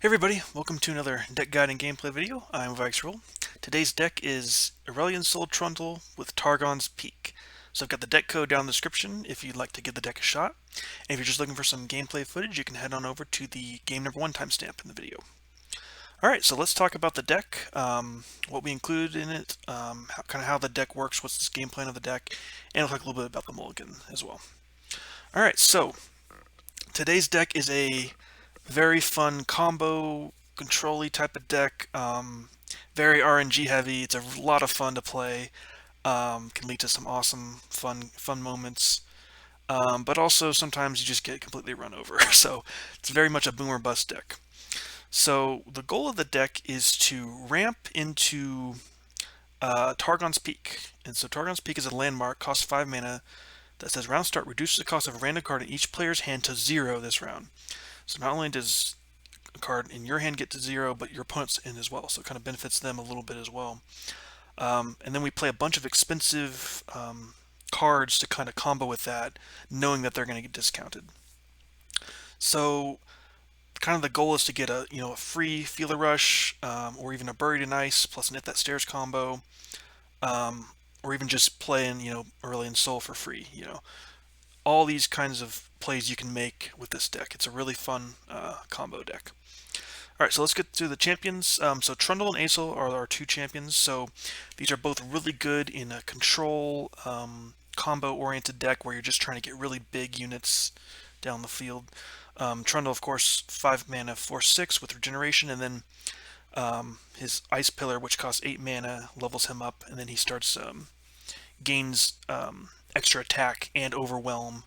Hey everybody, welcome to another deck guide and gameplay video. I'm VikesRule. Today's deck is Aurelion Sol Trundle with Targon's Peak. So I've got the deck code down in the description if you'd like to give the deck a shot. And if you're just looking for some gameplay footage, you can head on over to the game number 1 timestamp in the video. Alright, so let's talk about the deck, what we included in it, how the deck works, what's this game plan of the deck, and we'll talk a little bit about the mulligan as well. Alright, so today's deck is a very fun combo control-y type of deck. Very RNG heavy. It's a lot of fun to play. Can lead to some awesome fun moments. But also sometimes you just get completely run over. So it's very much a boomer bust deck. So the goal of the deck is to ramp into Targon's Peak. And so Targon's Peak is a landmark, costs 5 mana, that says round start reduces the cost of a random card in each player's hand to 0 this round. So not only does a card in your hand get to 0, but your opponent's in as well. So it kind of benefits them a little bit as well. And then we play a bunch of expensive cards to kind of combo with that, knowing that they're going to get discounted. So kind of the goal is to get a free Feeler Rush, or even a Buried in Ice plus an If That Stares combo, or even just playing Aurelion Sol for free. All these kinds of plays you can make with this deck. It's a really fun combo deck. All right, so let's get to the champions. So Trundle and Aesol are our 2 champions. So these are both really good in a control combo-oriented deck where you're just trying to get really big units down the field. Trundle, of course, 5 mana, 4/6 with regeneration, and then his Ice Pillar, which costs 8 mana, levels him up, and then he starts gains extra attack and overwhelm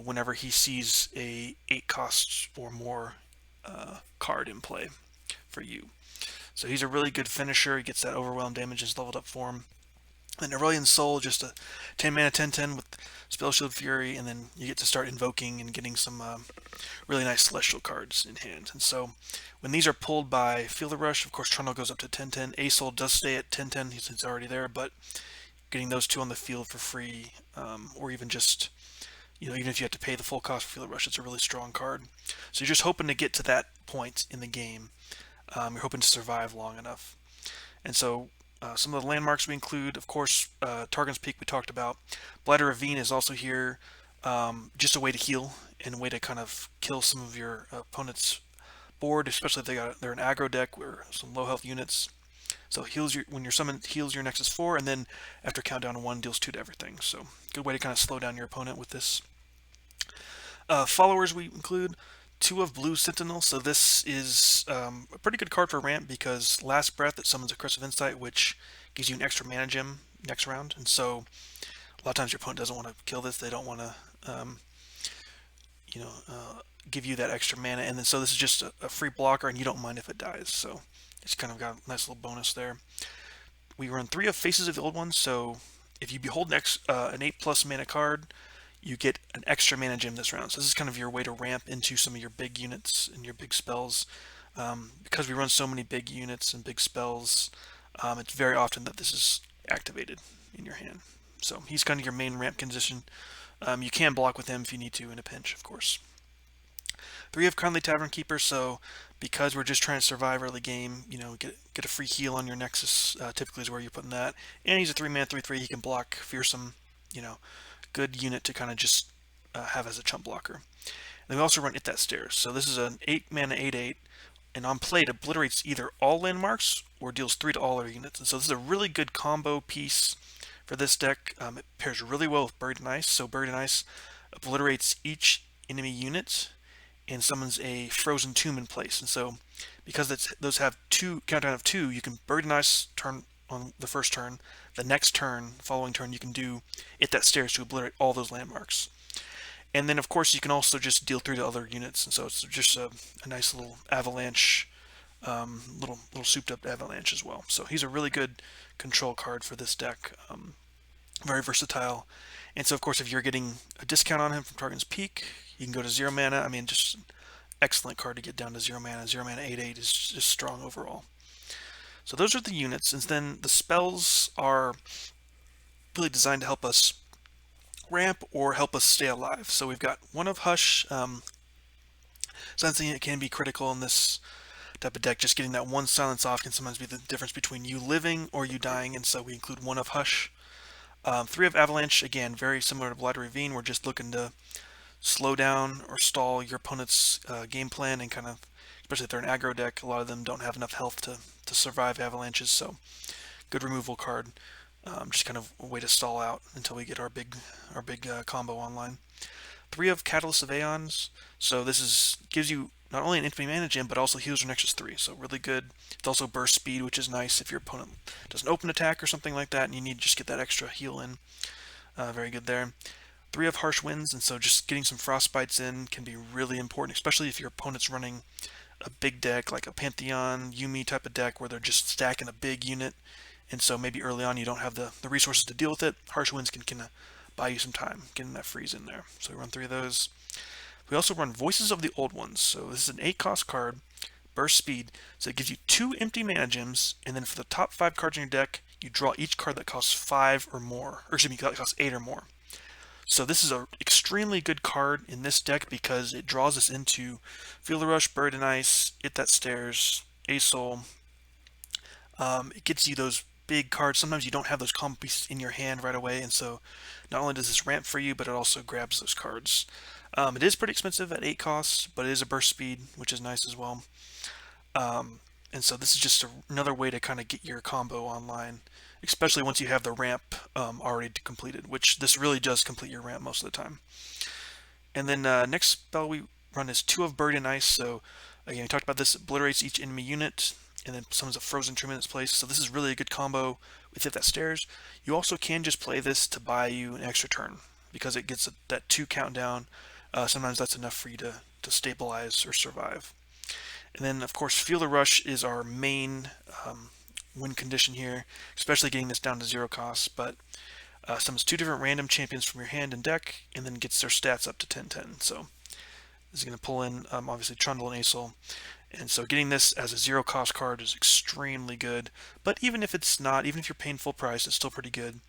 whenever he sees a 8 costs or more card in play for you. So he's a really good finisher. He gets that overwhelm damage is leveled up for him. And Aurelion Sol, just a 10 mana 10/10 with Spell Shield Fury, and then you get to start invoking and getting some really nice celestial cards in hand. And so when these are pulled by Feeler Rush, of course Trundle goes up to 10/10. Aesol does stay at 10/10, he's already there, but getting those 2 on the field for free, or even just, even if you have to pay the full cost for Feeler Rush, it's a really strong card. So you're just hoping to get to that point in the game. You're hoping to survive long enough. And so some of the landmarks we include, of course, Targon's Peak we talked about. Blighter Ravine is also here, just a way to heal and a way to kind of kill some of your opponent's board, especially if they're an aggro deck or some low health units. So when you're summoned, heals your Nexus 4, and then after countdown to 1, deals 2 to everything. So good way to kind of slow down your opponent with this. Followers we include 2 of Blue Sentinel. So this is a pretty good card for ramp because Last Breath, it summons a Cursive Insight, which gives you an extra mana gem next round. And so a lot of times your opponent doesn't want to kill this. They don't want to give you that extra mana. And then so this is just a free blocker, and you don't mind if it dies. So it's kind of got a nice little bonus there. We run 3 of Faces of the Old Ones, so if you behold an 8+ mana card, you get an extra mana gem this round. So this is kind of your way to ramp into some of your big units and your big spells. Because we run so many big units and big spells, it's very often that this is activated in your hand. So he's kind of your main ramp condition. You can block with him if you need to in a pinch, of course. 3 of Kindly Tavern Keeper, so because we're just trying to survive early game, get a free heal on your Nexus, typically is where you're putting that. And he's a 3 mana 3/3, he can block fearsome, good unit to kind of just have as a chump blocker. And then we also run If That Stares, so this is an 8 mana 8/8, and on play it obliterates either all landmarks or deals 3 to all our units. And so this is a really good combo piece for this deck. It pairs really well with Buried in Ice, so Buried in Ice obliterates each enemy unit and summons a Frozen Tomb in place. And so because those have countdown of 2, you can Buried in Ice turn on the first turn. The next turn, following turn, you can do If That Stares to obliterate all those landmarks. And then of course you can also just deal 3 to other units, and so it's just a nice little avalanche, little souped up avalanche as well. So he's a really good control card for this deck. Very versatile. And so of course if you're getting a discount on him from Targon's Peak, you can go to 0 mana. I mean, just an excellent card to get down to 0 mana. 0 mana 8/8 is just strong overall. So those are the units, and then the spells are really designed to help us ramp or help us stay alive. So we've got one of Hush, Sensing it can be critical in this type of deck. Just getting that one silence off can sometimes be the difference between you living or you dying, and so we include one of Hush. Three of Avalanche, again, very similar to Blighted Ravine. We're just looking to slow down or stall your opponent's game plan and kind of, especially if they're an aggro deck, a lot of them don't have enough health to survive avalanches, so good removal card. Just kind of a way to stall out until we get our big combo online. Three of Catalyst of Aeons, so this gives you not only an infinite mana gem, but also heals your Nexus 3, so really good. It's also burst speed, which is nice if your opponent does an open attack or something like that, and you need to just get that extra heal in. Very good there. Three of Harsh Winds, and so just getting some Frostbites in can be really important, especially if your opponent's running a big deck like a Pantheon, Yuumi type of deck where they're just stacking a big unit, and so maybe early on you don't have the resources to deal with it. Harsh Winds can buy you some time getting that freeze in there. So we run three of those. We also run Voices of the Old Ones. So this is an 8-cost card, burst speed, so it gives you 2 empty mana gems, and then for the top 5 cards in your deck, you draw each card that costs 5 or more, or excuse me, that costs 8 or more. So this is an extremely good card in this deck because it draws us into Feel the Rush, Buried in Ice, It That Stares, A-Soul. It gets you those big cards. Sometimes you don't have those combo pieces in your hand right away, and so not only does this ramp for you, but it also grabs those cards. It is pretty expensive at 8 costs, but it is a burst speed, which is nice as well. And so this is just another way to kind of get your combo online, especially once you have the ramp already completed, which this really does complete your ramp most of the time. And then next spell we run is 2 of Buried in Ice. So again, we talked about this, obliterates each enemy unit, and then summons a frozen tomb in its place. So this is really a good combo with It That Stares. You also can just play this to buy you an extra turn because it gets that 2 countdown. Sometimes that's enough for you to stabilize or survive. And then, of course, Feel the Rush is our main win condition here, especially getting this down to 0 costs, but summons 2 different random champions from your hand and deck, and then gets their stats up to 10/10. So this is going to pull in, obviously, Trundle and A-Soul. And so getting this as a 0 cost card is extremely good, but even if it's not, even if you're paying full price, it's still pretty good.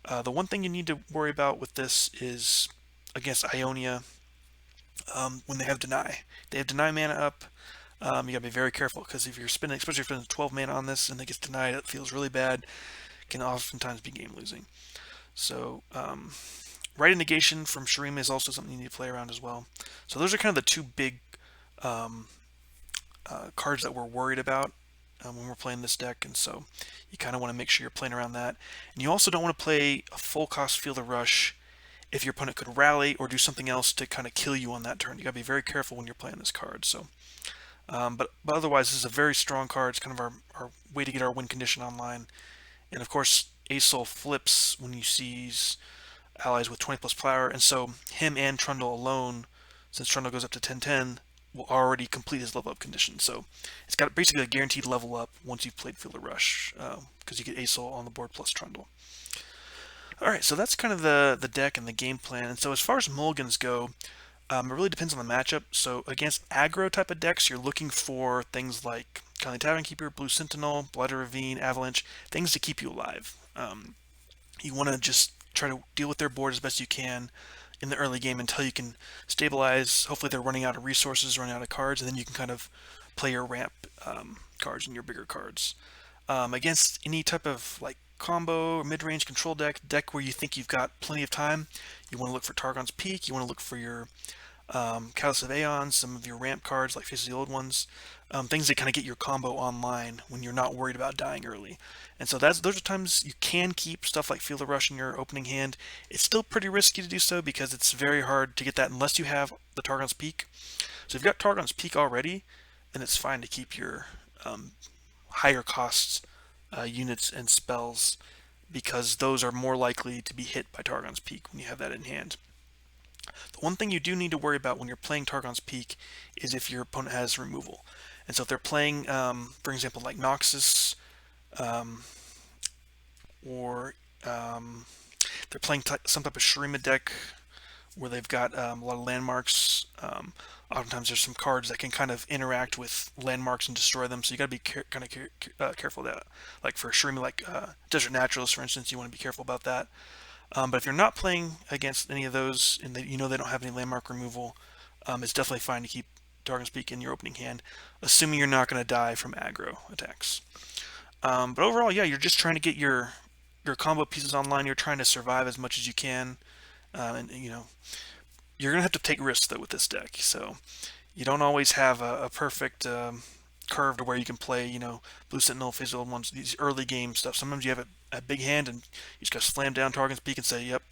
The one thing you need to worry about with this is against Ionia, when they have Deny. They have Deny mana up. You gotta be very careful because if you're spending, especially if you're spending 12 mana on this and it gets denied, it feels really bad. Can oftentimes be game losing. So, Right Negation from Shurima is also something you need to play around as well. So those are kind of the 2 big cards that we're worried about when we're playing this deck, and so you kind of want to make sure you're playing around that. And you also don't want to play a full cost Feel the Rush if your opponent could rally or do something else to kind of kill you on that turn. You gotta be very careful when you're playing this card. So. But otherwise, this is a very strong card. It's kind of our way to get our win condition online. And of course, A-Soul flips when you seize allies with 20 plus power, and so him and Trundle alone, since Trundle goes up to 10/10, will already complete his level up condition. So it's got basically a guaranteed level up once you've played Feel the Rush, because you get A-Soul on the board plus Trundle. Alright, so that's kind of the deck and the game plan. And so as far as mulligans go, it really depends on the matchup. So against aggro type of decks, you're looking for things like Kindly Tavern Keeper, Blue Sentinel, Blighted Ravine, Avalanche, things to keep you alive. You want to just try to deal with their board as best you can in the early game until you can stabilize. Hopefully they're running out of resources, running out of cards, and then you can kind of play your ramp cards and your bigger cards. Against any type of like combo or mid-range control deck where you think you've got plenty of time, you want to look for Targon's Peak, you want to look for your Catalyst of Aeons, some of your ramp cards like Faces of the Old Ones, things that kind of get your combo online when you're not worried about dying early. And so those are times you can keep stuff like Feel the Rush in your opening hand. It's still pretty risky to do so because it's very hard to get that unless you have the Targon's Peak. So if you've got Targon's Peak already, then it's fine to keep your higher costs units and spells because those are more likely to be hit by Targon's Peak when you have that in hand. The one thing you do need to worry about when you're playing Targon's Peak is if your opponent has removal. And so if they're playing, for example, like Noxus, or they're playing some type of Shurima deck where they've got a lot of landmarks, oftentimes there's some cards that can kind of interact with landmarks and destroy them, so you got to be kind of careful of that. Like for Shurima, like Desert Naturalist, for instance, you want to be careful about that. But if you're not playing against any of those and you know they don't have any landmark removal, it's definitely fine to keep Targon Peak in your opening hand, assuming you're not going to die from aggro attacks. But overall, yeah, you're just trying to get your combo pieces online. You're trying to survive as much as you can, and you know you're gonna have to take risks though with this deck. So you don't always have a perfect curve to where you can play, you know, Blue Sentinel, Phase Old ones, these early game stuff. Sometimes you have a big hand and you just gotta slam down Targon's Peak and say, "Yep,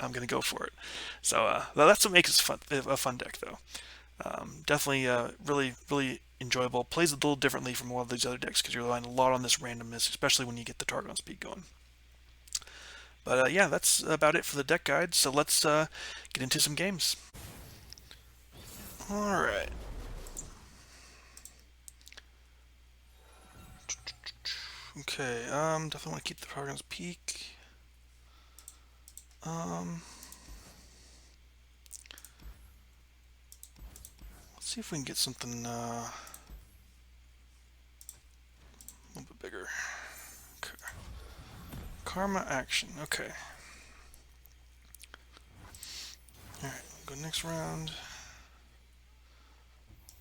I'm gonna go for it." So that's what makes it fun, a fun deck though. Definitely really enjoyable. Plays a little differently from a lot of these other decks because you're relying a lot on this randomness, especially when you get the Targon Speed going. But yeah, that's about it for the deck guide. So let's get into some games. All right. Okay. Definitely want to keep the Targon's Peak. Let's see if we can get something a little bit bigger. Okay. Karma action. Okay. Alright, go next round.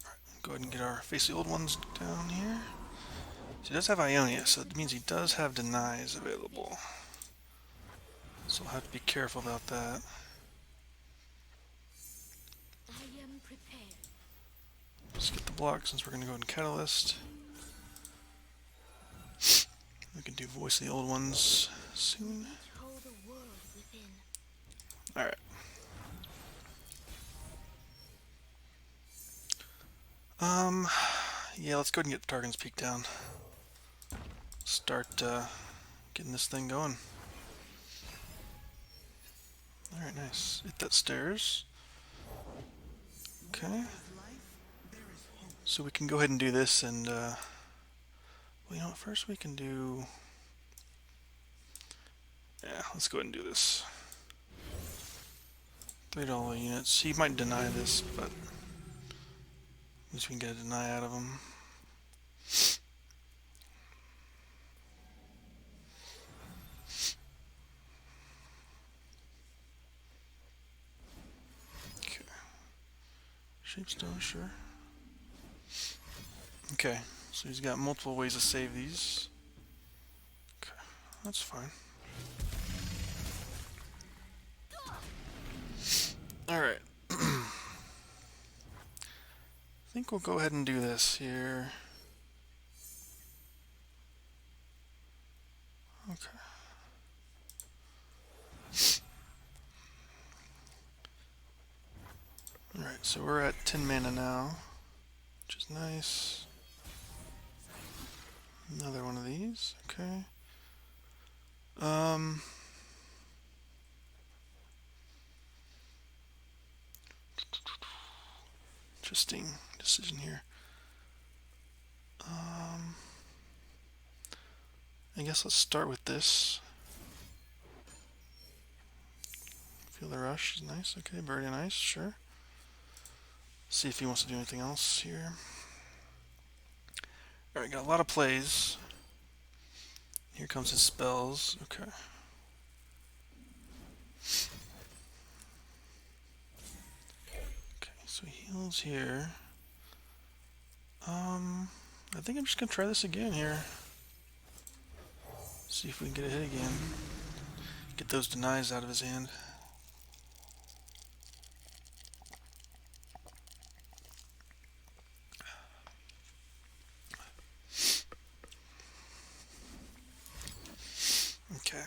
Alright, go ahead and get our Face the Old Ones down here. So he does have Ionia, so that means he does have Denies available. So we'll have to be careful about that. I am prepared. Let's get the block since we're going to go ahead and Catalyst. We can do Voice the Old Ones soon. Alright. Yeah, let's go ahead and get the Targon's Peak down. Start getting this thing going. Alright, nice. Hit that stairs. Okay. So we can go ahead and do this and, well, you know what, first we can do... Yeah, let's go ahead and do this. $3 units. He might deny this, but at least we can get a deny out of him. Okay. Shapestone, sure. Okay, so he's got multiple ways to save these. Okay, that's fine. Alright. I think we'll go ahead and do this here. Okay. Alright, so we're at 10 mana now, which is nice. Another one of these, okay. Interesting decision here. I guess let's start with this. Feel the rush is nice. Okay, very nice, sure. See if he wants to do anything else here. Alright, got a lot of plays. Here comes his spells. Okay. Okay, so he heals here. I think I'm just gonna try this again here. See if we can get a hit again. Get those denies out of his hand. Okay.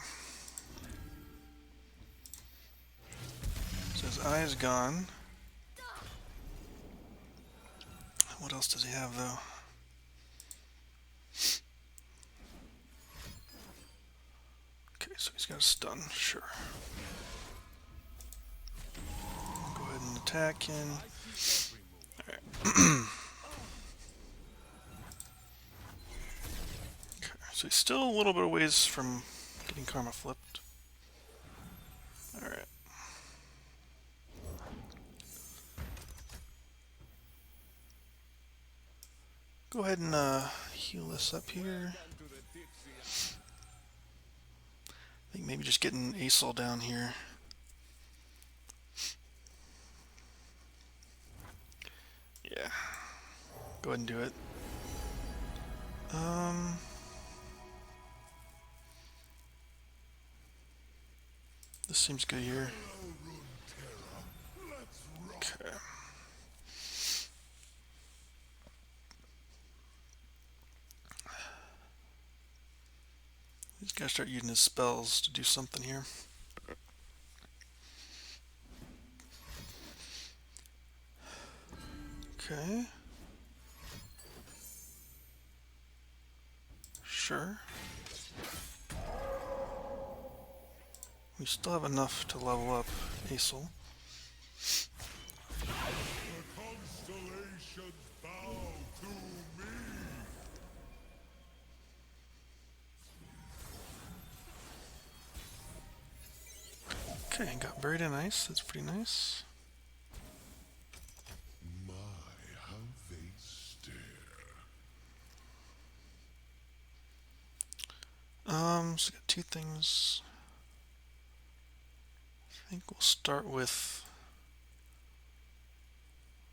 So his eye is gone. What else does he have though? Okay, so he's got a stun, sure. Go ahead and attack him. Alright. Okay, so he's still a little bit of ways from getting karma flipped. Alright. Go ahead and heal this up here. I think maybe just getting Asol down here. Yeah, Go ahead and do it. Um, this seems good here. Okay. He's gotta start using his spells to do something here. Okay. Sure. We still have enough to level up Aesol. The constellations bow to me. Okay, got buried in ice. That's pretty nice. My, how they stare. So got two things. I think we'll start with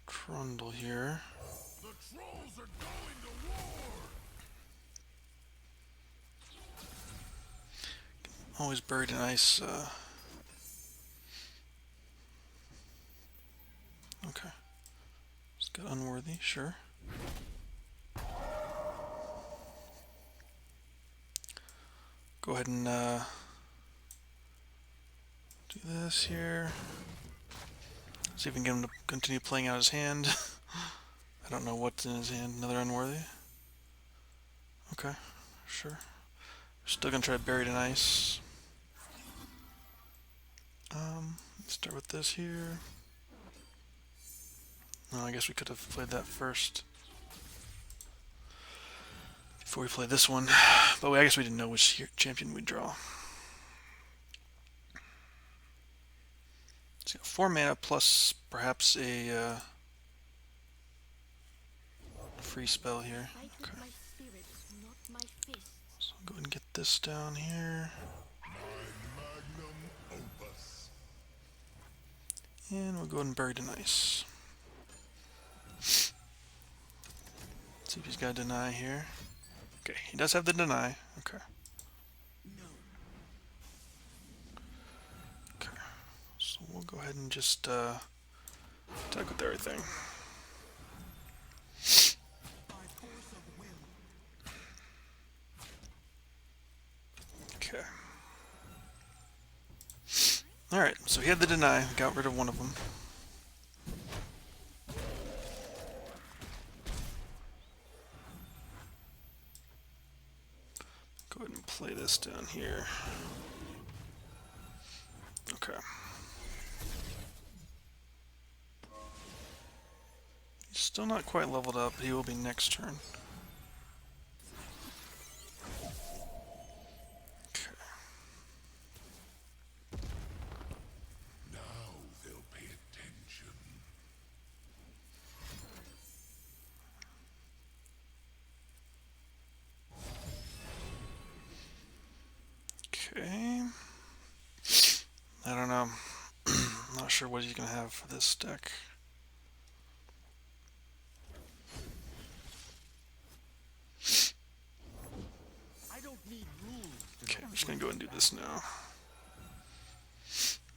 Trundle here. The trolls are going to war. Always buried in ice. Okay. Just got unworthy, sure. Go ahead and do this here. See if we can get him to continue playing out his hand. I don't know what's in his hand. Another unworthy. Okay, sure. Still gonna try buried in ice. Let's start with this here. No, I guess we could have played that first before we play this one. But I guess we didn't know which champion we'd draw. So 4 mana plus perhaps a free spell here. Fight with Okay. my spirit, not my fists. So I'll go ahead and get this down here. My magnum opus. And we'll go ahead and bury in ice. See if he's got a deny here. Okay, he does have the deny. Okay. Okay. So we'll go ahead and just attack with everything. Okay. Alright, so he had the deny. Got rid of one of them. Go ahead and play this down here. Okay. He's still not quite leveled up. He will be next turn. Okay. Now they'll pay attention. Okay. I don't know. Not sure what he's gonna have for this deck. Okay, I'm just gonna go and do this now.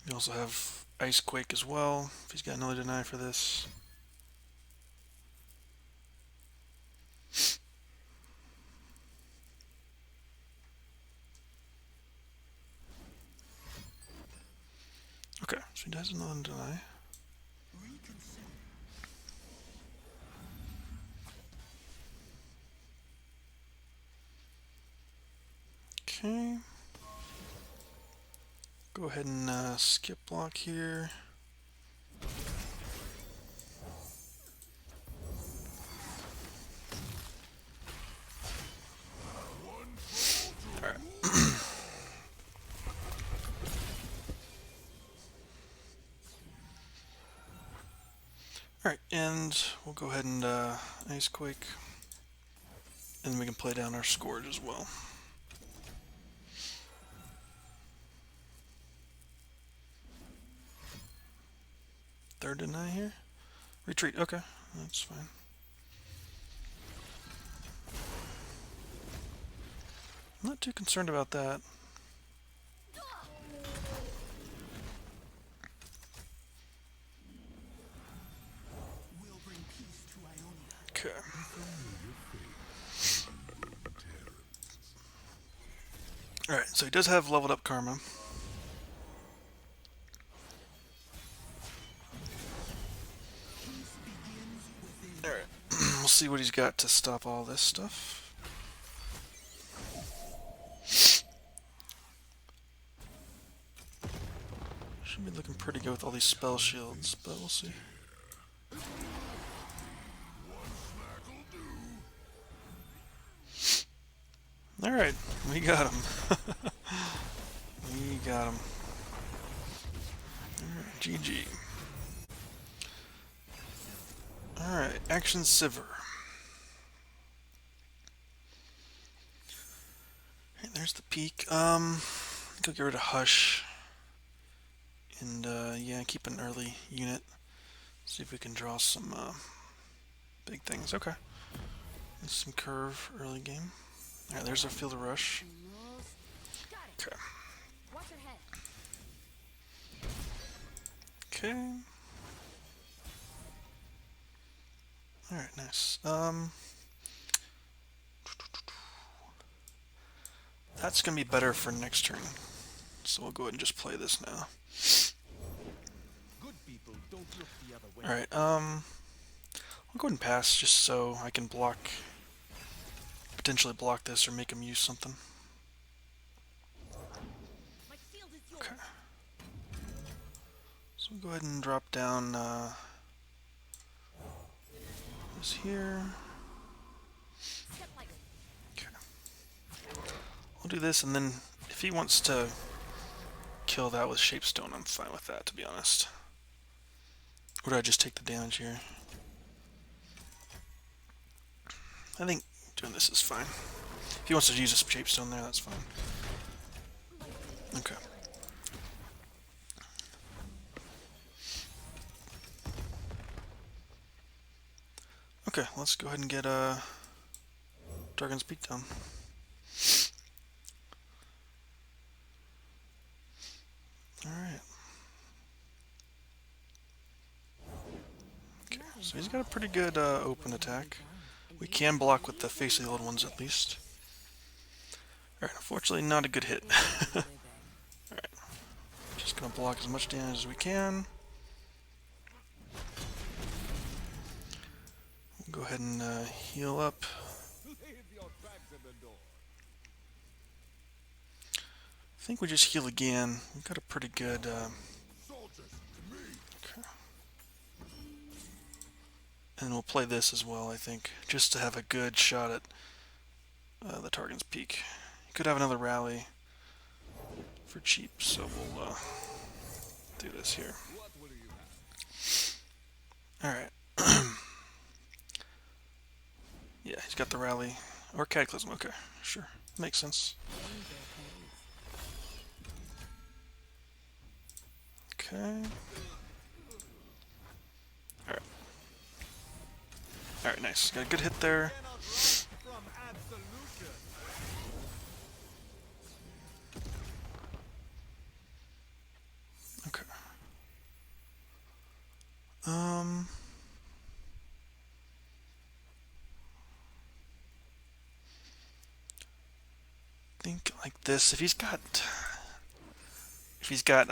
We also have Ice Quake as well, if he's got another deny for this. Okay, so he has another deny. Okay. Go ahead and skip block here. Alright. Alright, and we'll go ahead and Ice Quake. And then we can play down our Scourge as well. Third deny here? Retreat, okay, that's fine. Not too concerned about that. We'll bring peace to Ionia. Okay. Alright, so he does have leveled up Karma. Alright, we'll see what he's got to stop all this stuff. Should be looking pretty good with all these spell shields, but we'll see. Alright, we got him. We got him. Alright, GG. Alright, Action Sivir. Alright, there's the peak. Go get rid of Hush. And, yeah, keep an early unit. See if we can draw some, big things. Okay. And some curve early game. Alright, there's our Field of Rush. Almost. Got it. Okay. Watch your head. Okay. Alright, nice. That's gonna be better for next turn. So we'll go ahead and just play this now. Good people don't look the other way. Alright, I'll go ahead and pass just so I can potentially block this or make him use something. My field is yours. Okay. So we'll go ahead and drop down this here. Step lightly. Okay. We'll do this, and then if he wants to kill that with Shapestone, I'm fine with that, to be honest. Or do I just take the damage here? I think doing this is fine. If he wants to use a Shapestone there, that's fine. Okay. Okay, let's go ahead and get Targon's Peak down. Alright. Okay, so he's got a pretty good open attack. We can block with the Face of the Old Ones at least. Alright, unfortunately not a good hit. Alright. Just gonna block as much damage as we can. We'll go ahead and heal up. I think we just heal again. We've got a pretty good okay. And we'll play this as well, I think, just to have a good shot at the Targon's Peak. He could have another rally for cheap, so we'll do this here. Alright. Yeah, he's got the rally. Or Cataclysm, okay, sure. Makes sense. Okay. Alright. Alright, nice. Got a good hit there. Okay. Think like this. If he's got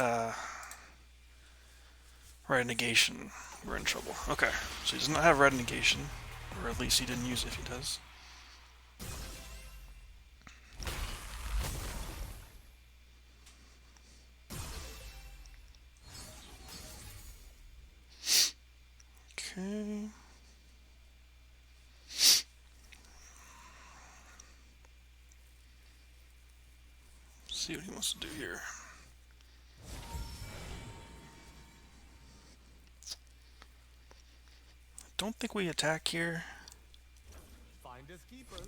red negation, we're in trouble. Okay, so he does not have red negation, or at least he didn't use it if he does. Okay. See what he wants to do here. Don't think we attack here. Finders keepers.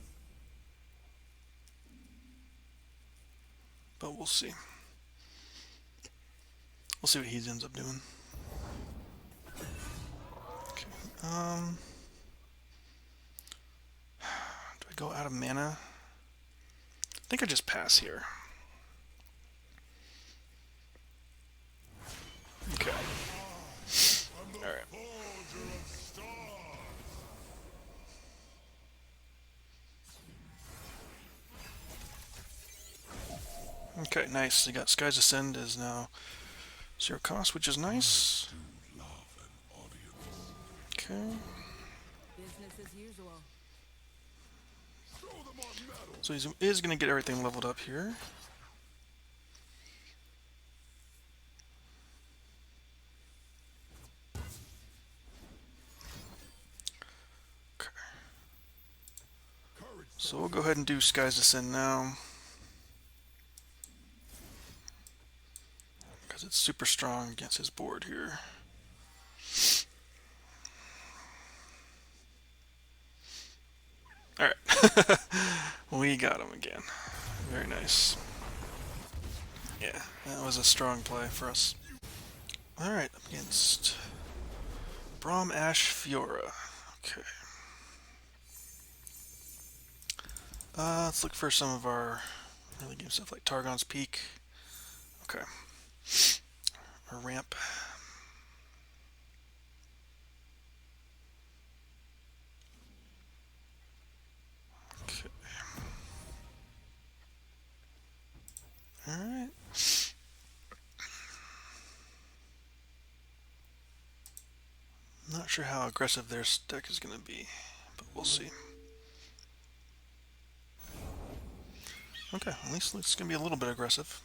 But we'll see. We'll see what he ends up doing. Okay. Do I go out of mana? I think I just pass here. Okay. Alright. Okay, nice. You got Sky's Ascend is now 0 cost, which is nice. Okay. Business as usual. So he is going to get everything leveled up here. Okay. So we'll go ahead and do Sky's Ascend now. Because it's super strong against his board here. Alright. We got him again. Very nice. Yeah, that was a strong play for us. Alright, up against Braum Ash Fiora. Okay. Let's look for some of our early game stuff like Targon's Peak. Okay. Our ramp. Okay. Alright. Not sure how aggressive their deck is going to be, but we'll see. Okay, at least it's going to be a little bit aggressive.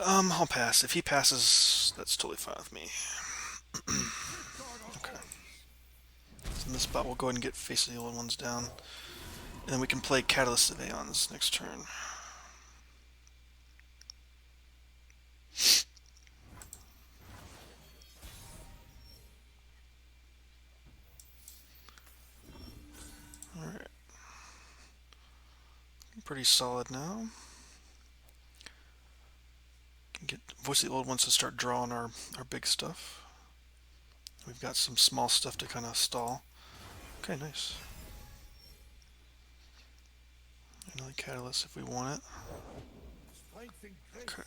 I'll pass. If he passes, that's totally fine with me. Okay. So in this spot, we'll go ahead and get Face of the Old Ones down. And then we can play Catalyst of Aeons next turn. Alright. Pretty solid now. Can get Voice of the Old Ones to start drawing our big stuff. We've got some small stuff to kind of stall. Okay, nice. Another Catalyst if we want it. Okay.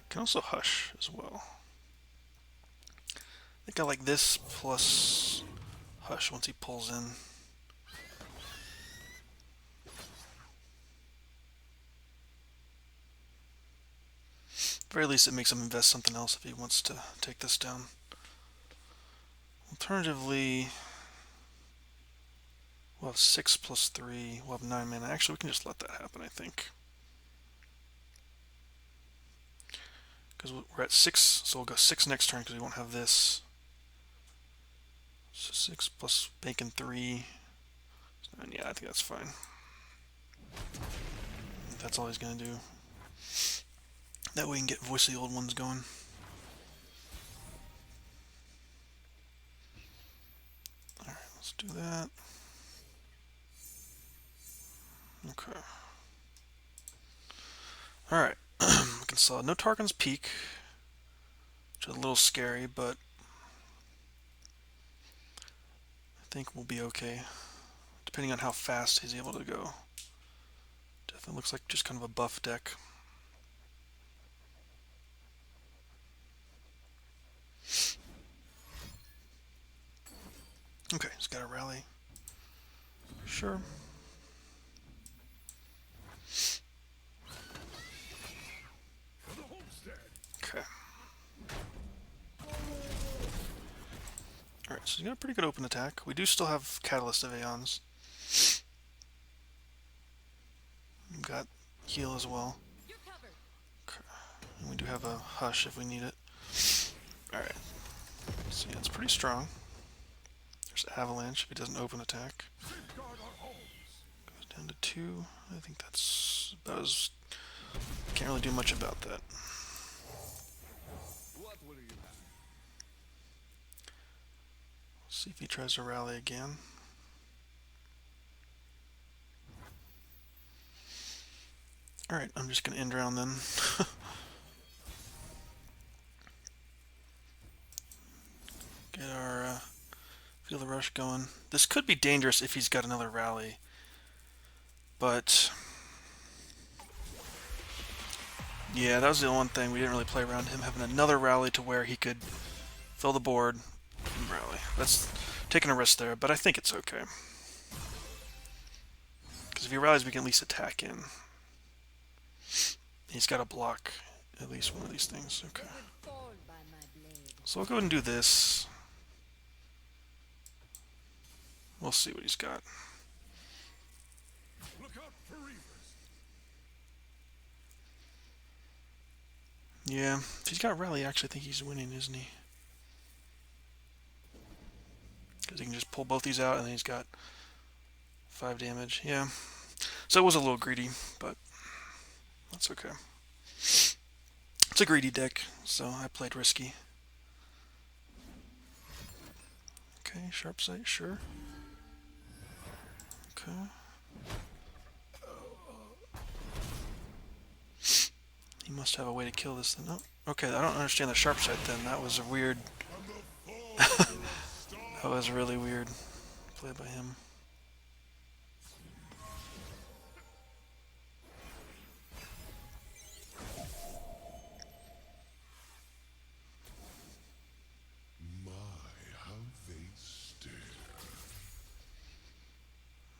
Can also Hush as well. I think I like this plus Hush once he pulls in. At the very least, it makes him invest something else if he wants to take this down. Alternatively, we'll have 6 plus 3. We'll have 9 mana. Actually, we can just let that happen, I think. Because we're at 6, so we'll go 6 next turn because we won't have this. So 6 plus bacon 3. And yeah, I think that's fine. That's all he's going to do. That way we can get Voice of the Old Ones going. Alright, let's do that. Okay. Alright. We can saw no Targon's Peak, which is a little scary, but I think we'll be okay. Depending on how fast he's able to go. Definitely looks like just kind of a buff deck. Okay, he's got a rally. Sure. Okay. Alright, so he's got a pretty good open attack. We do still have Catalyst of Aeons. We've got heal as well. You're covered. Okay. And we do have a Hush if we need it. Alright. So yeah, it's pretty strong. There's Avalanche if he doesn't open attack. Goes down to 2. I think that's about as... Can't really do much about that. See if he tries to rally again. Alright, I'm just going to end round then. Get our feel the rush going. This could be dangerous if he's got another rally, but yeah, that was the one thing we didn't really play around him having another rally to where he could fill the board and rally. That's taking a risk there, but I think it's okay. Because if he rallies, we can at least attack in. He's got to block at least one of these things. Okay. Fall by my blade. So I'll go ahead and do this. We'll see what he's got. Look out for reavers. Yeah, if he's got rally, I actually think he's winning, isn't he? Because he can just pull both these out, and then he's got 5 damage. Yeah. So it was a little greedy, but that's okay. It's a greedy deck, so I played risky. Okay, sharp sight, sure. Okay. He must have a way to kill this then. Oh, okay, I don't understand the sharp sight then. That was a weird... that was really weird play by him. My, how they stare.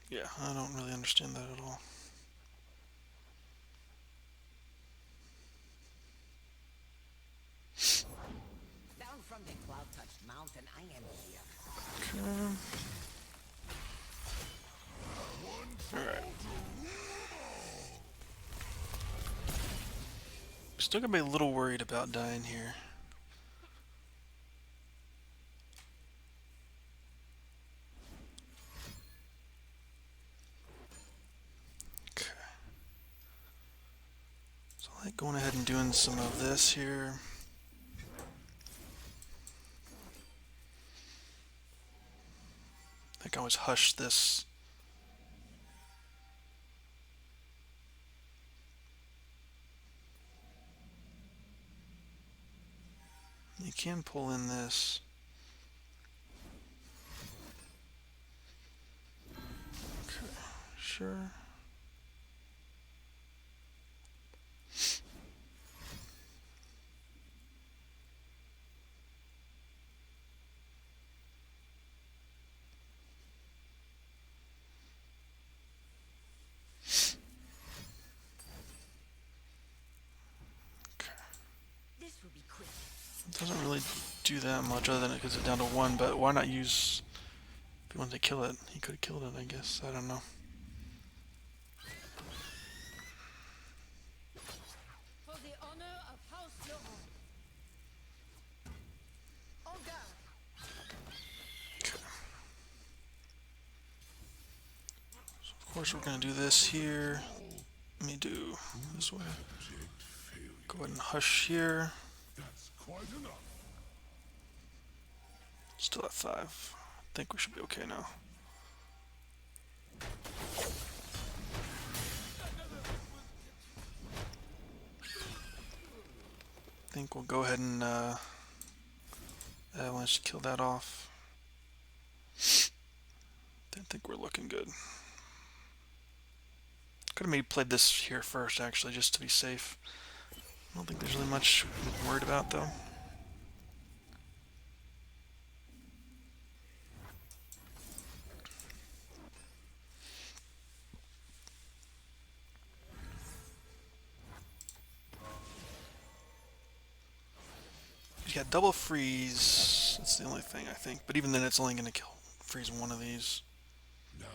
Yeah, I don't really understand that at all. Down from the cloud-touched mountain, I am here. Okay. Alright. Still gonna be a little worried about dying here. Okay. So I like going ahead and doing some of this here. I can always hush this. You can pull in this. Okay, sure. This will be quick. It doesn't really do that much other than it gets it down to 1, but why not use... If he wanted to kill it, he could have killed it, I guess. I don't know. For the honor of House Laurent. En garde. Okay. So of course we're going to do this here. Let me do this way. Go ahead and hush here. That's quite enough. Still at 5. I think we should be okay now. I think we'll go ahead and let's kill that off. Didn't think we're looking good. Could have maybe played this here first, actually, just to be safe. I don't think there's really much I'm worried about, though. You got double freeze. That's the only thing, I think. But even then, it's only going to freeze one of these. Now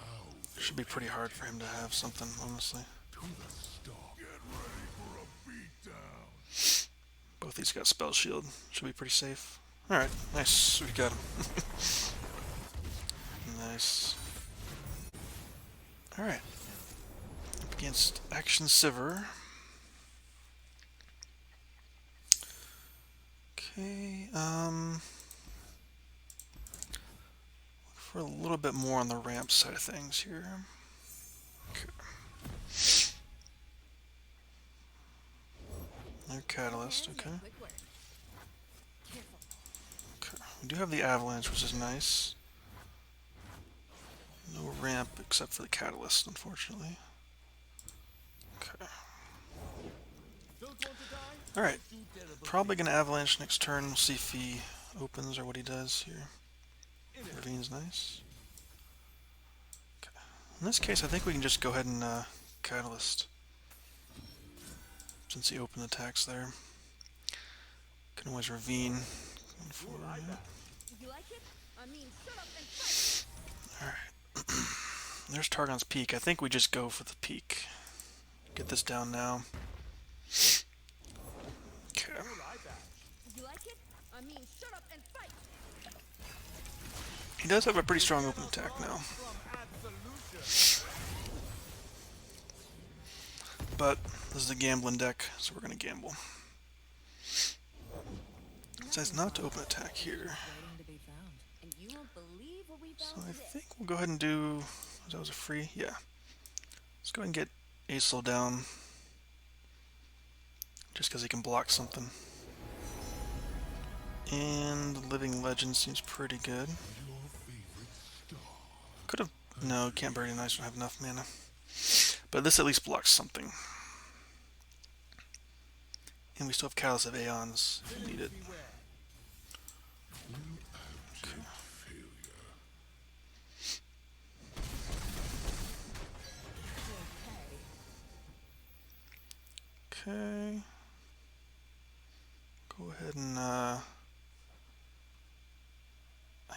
It should be pretty hard for him to have something, honestly. to the stalk. Get ready for a beatdown. Both these got spell shield. Should be pretty safe. Alright, nice. We got him. Nice. Alright. Up against Action Siver. Okay, look for a little bit more on the ramp side of things here. Okay. No catalyst, okay. Quick work. Careful. Okay. We do have the avalanche, which is nice. No ramp except for the catalyst, unfortunately. Okay. Alright. Probably gonna avalanche next turn. We'll see if he opens or what he does here. Ravine's nice. Okay. In this case, I think we can just go ahead and catalyst. Since he opened attacks there. Can always ravine. You like it? I mean, shut up and fight. Alright. There's Targon's peak. I think we just go for the peak. Get this down now. Okay. You like it? I mean, shut up and fight. He does have a pretty strong open attack now. But this is a gambling deck, so we're going to gamble. It says not to open attack here. And you won't believe what we So found I today. think we'll go ahead and do... That was a free? Yeah. Let's go ahead and get Aesol down. Just because he can block something. And Living Legend seems pretty good. Could have... No, can't burn any ice, don't have enough mana. But this at least blocks something. And we still have Catalyst of Aeons if we need it. Okay. Go ahead and, I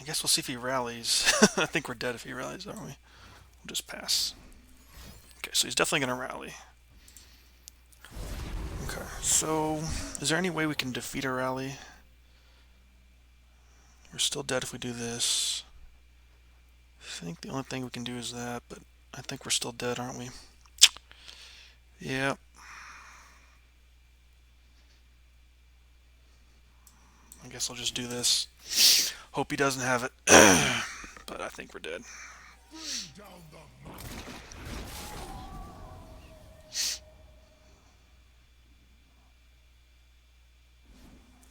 guess we'll see if he rallies. I think we're dead if he rallies, aren't we? We'll just pass. Okay, so he's definitely going to rally. Okay, so is there any way we can defeat a rally? We're still dead if we do this. I think the only thing we can do is that, but I think we're still dead, aren't we? Yeah. I guess I'll just do this. Hope he doesn't have it. But I think we're dead.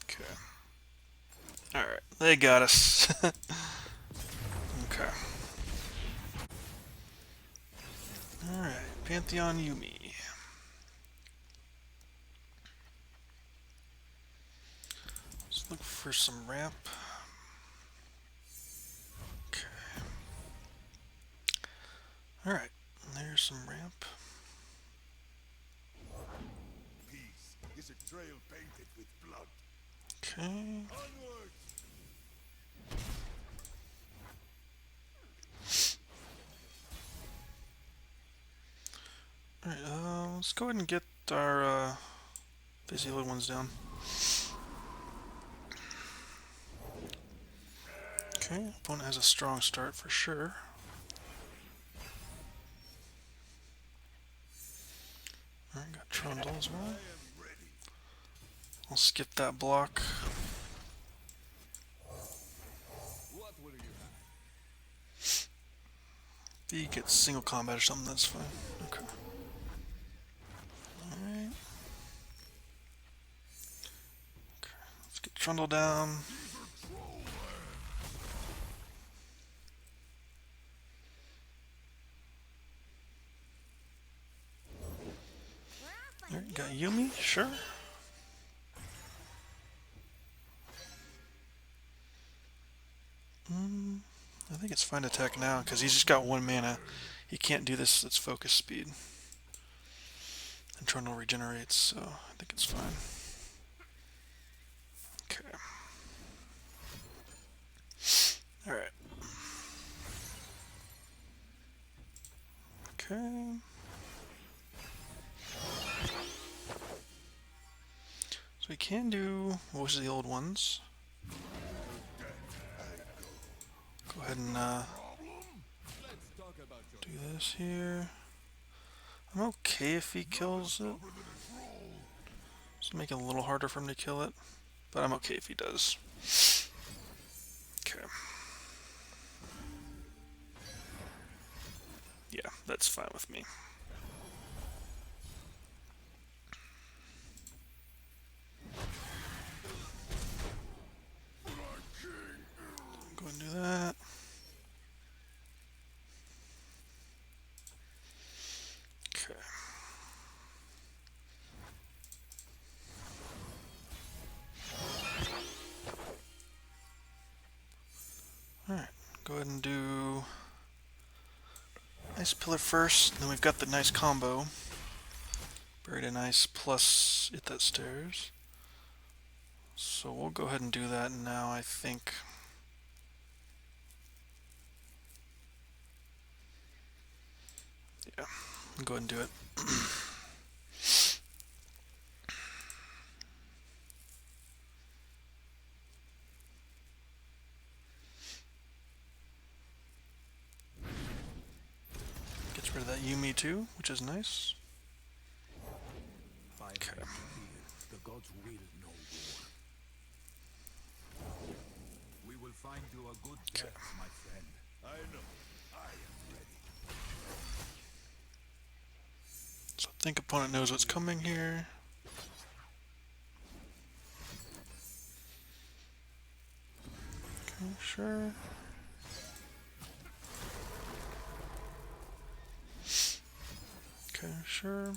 Okay. Alright, they got us. Okay. Alright, Pantheon Yumi. Let's look for some ramp. Okay. Alright, there's some ramp. Peace is a trail painted with blood. Okay. Onward! Alright, let's go ahead and get our busy little ones down. Okay, opponent has a strong start for sure. Alright, got Trundle as well. I'll skip that block. What will you have? If he gets single combat or something, that's fine. Okay. Alright. Okay, let's get Trundle down. Alright, got Yumi, sure. I think it's fine to attack now, because he's just got 1 mana. He can't do this, it's focus speed. And Trundle regenerates, so I think it's fine. Okay. Alright. Okay. So we can do most of the old ones. Go ahead and do this here. I'm okay if he kills it. Just make it a little harder for him to kill it. But I'm okay if he does. Okay. Yeah, that's fine with me. Nice pillar first, then we've got the nice combo. Buried a nice plus hit that stairs. So we'll go ahead and do that now, I think. Yeah, I'll go ahead and do it. Gets rid of that Yumi too, which is nice. Okay. The gods will know war. We will find you a good death, my friend. I know. I am ready. So I think opponent knows what's coming here. Okay, sure. Okay, sure.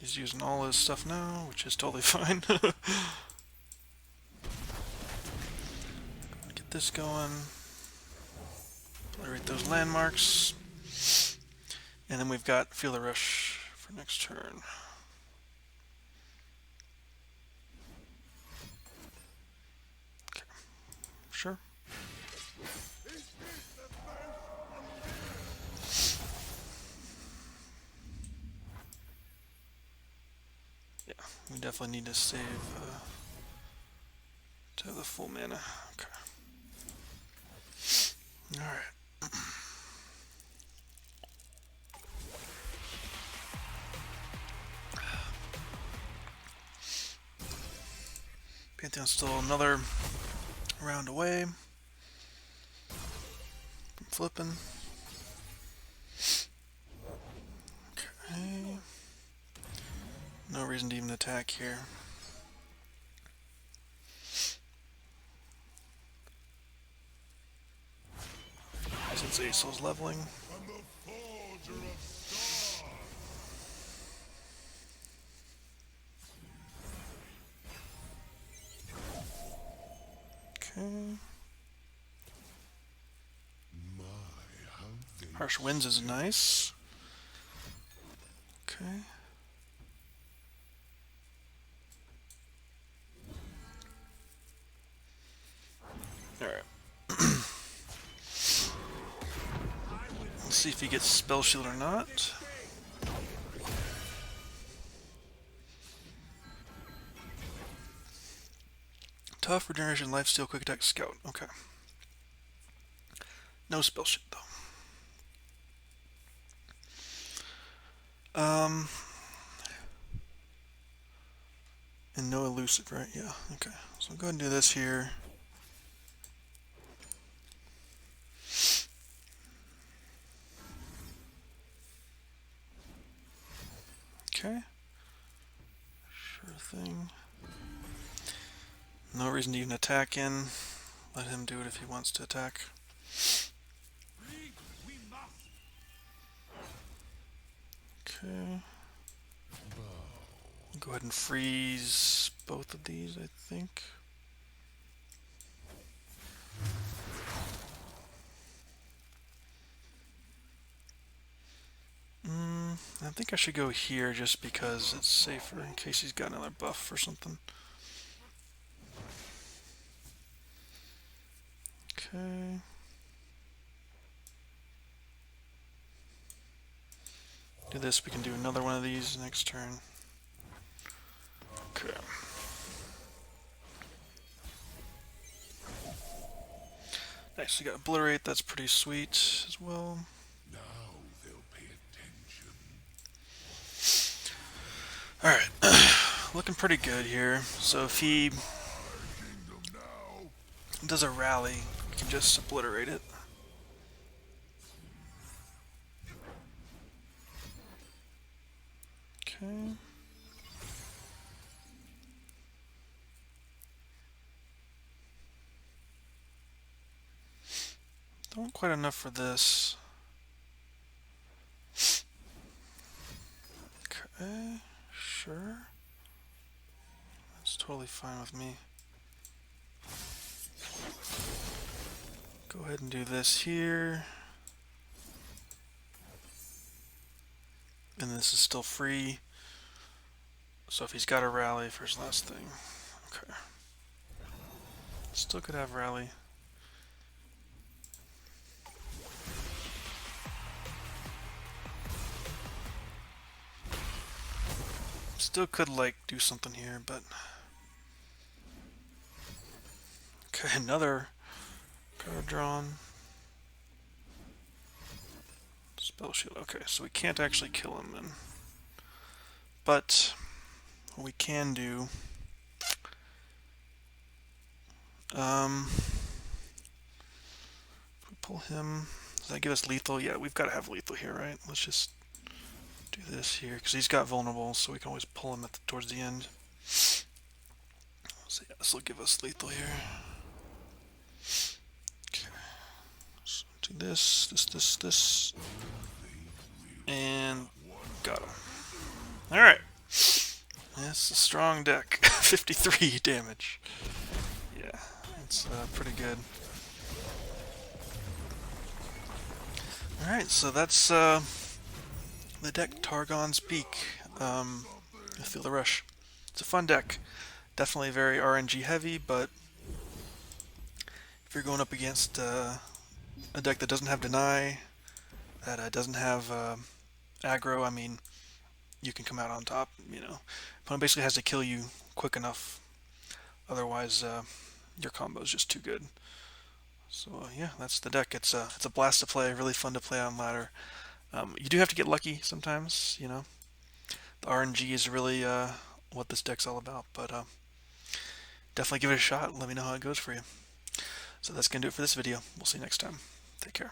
He's using all his stuff now, which is totally fine. Get this going. Obliterate those landmarks. And then we've got Feel the Rush for next turn. Okay, sure. Yeah, we definitely need to save to have the full mana. Okay. Alright. Pantheon's still another round away from flipping. Okay. No reason to even attack here. Since Aesol's leveling. I'm the forger of stars. Okay. My, how they Harsh Winds is nice. Okay. Alright. Let's see if he gets Spell Shield or not. Tough, Regeneration, Lifesteal, Quick Attack, Scout. Okay. No Spell Shield though. And no Elusive, right? Yeah, okay. So I'll go ahead and do this here. Okay. Sure thing. No reason to even attack in. Let him do it if he wants to attack. we must. Okay. Go ahead and freeze both of these, I think. I think I should go here just because it's safer in case he's got another buff or something. Okay. Do this, we can do another one of these next turn. Okay. Nice, we got Obliterate, that's pretty sweet as well. Now they'll pay attention. Alright, looking pretty good here. So if he Kingdom now. does a rally, we can just obliterate it. Okay. Don't want quite enough for this. Okay, sure. That's totally fine with me. Go ahead and do this here. And this is still free. So if he's got a rally for his last thing. Okay. Still could have rally. Still could, like, do something here, but... Okay, another card drawn. Spell shield. Okay, so we can't actually kill him then. But what we can do... if we pull him... Does that give us lethal? Yeah, we've got to have lethal here, right? Let's just do this here, because he's got vulnerable, so we can always pull him towards the end. So yeah, this will give us lethal here. Okay. So do this. And got him. Alright. That's a strong deck. 53 damage. Yeah, it's pretty good. Alright, so that's the deck Targon's Peak. I feel the rush. It's a fun deck. Definitely very RNG heavy, but if you're going up against a deck that doesn't have deny, that doesn't have aggro, I mean, you can come out on top. You know, opponent basically has to kill you quick enough. Otherwise, your combo is just too good. So yeah, that's the deck. It's a blast to play. Really fun to play on ladder. You do have to get lucky sometimes. You know, the RNG is really what this deck's all about. But definitely give it a shot. Let me know how it goes for you. So that's gonna do it for this video. We'll see you next time. Take care.